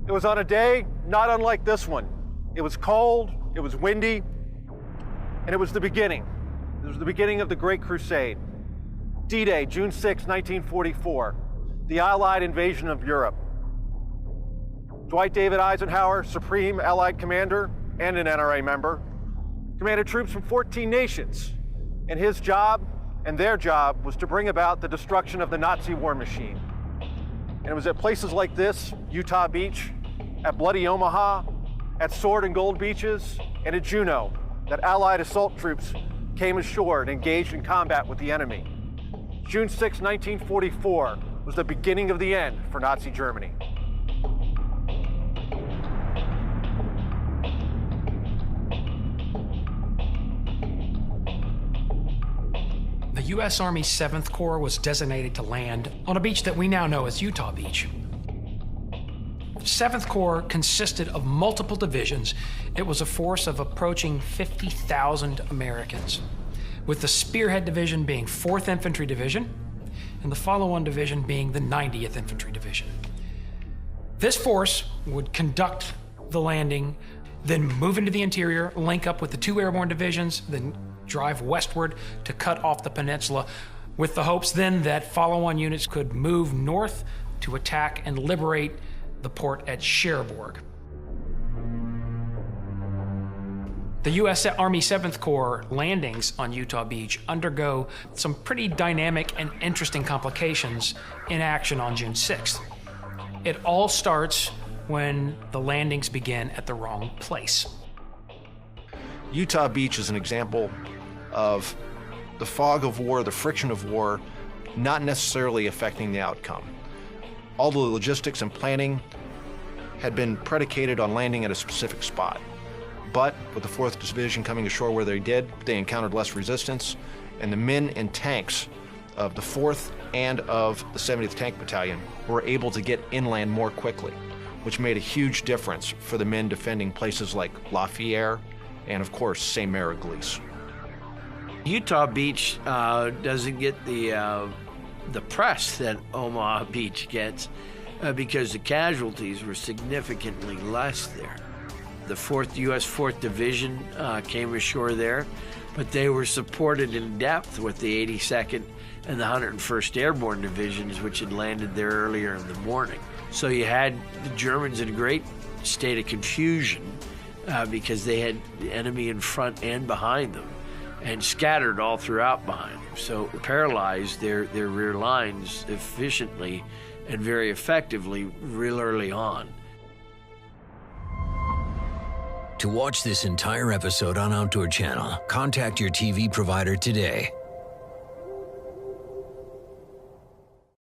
It was on a day not unlike this one. It was cold, it was windy, and it was the beginning. It was the beginning of the Great Crusade. D-Day, June 6, 1944, the Allied invasion of Europe. Dwight David Eisenhower, Supreme Allied Commander and an NRA member, commanded troops from 14 nations, and his job and their job was to bring about the destruction of the Nazi war machine. And it was at places like this, Utah Beach, at Bloody Omaha, at Sword and Gold Beaches, and at Juneau, that Allied assault troops came ashore and engaged in combat with the enemy. June 6, 1944 was the beginning of the end for Nazi Germany. The U.S. Army 7th Corps was designated to land on a beach that we now know as Utah Beach. The 7th Corps consisted of multiple divisions. It was a force of approaching 50,000 Americans, with the Spearhead Division being 4th Infantry Division and the follow-on division being the 90th Infantry Division. This force would conduct the landing, then move into the interior, link up with the 2 airborne divisions, then drive westward to cut off the peninsula, with the hopes then that follow-on units could move north to attack and liberate the port at Cherbourg. The U.S. Army 7th Corps landings on Utah Beach undergo some pretty dynamic and interesting complications in action on June 6th. It all starts when the landings begin at the wrong place. Utah Beach is an example of the fog of war, the friction of war, not necessarily affecting the outcome. All the logistics and planning had been predicated on landing at a specific spot. But with the 4th Division coming ashore where they did, they encountered less resistance, and the men and tanks of the 4th and of the 70th Tank Battalion were able to get inland more quickly, which made a huge difference for the men defending places like Lafayette and, of course, Saint-Mère-Église. Utah Beach doesn't get the press that Omaha Beach gets because the casualties were significantly less there. The U.S. 4th Division came ashore there, but they were supported in depth with the 82nd and the 101st Airborne Divisions, which had landed there earlier in the morning. So you had the Germans in a great state of confusion because they had the enemy in front and behind them, and scattered all throughout behind them. So paralyzed their rear lines efficiently and very effectively real early on. To watch this entire episode on Outdoor Channel, contact your TV provider today.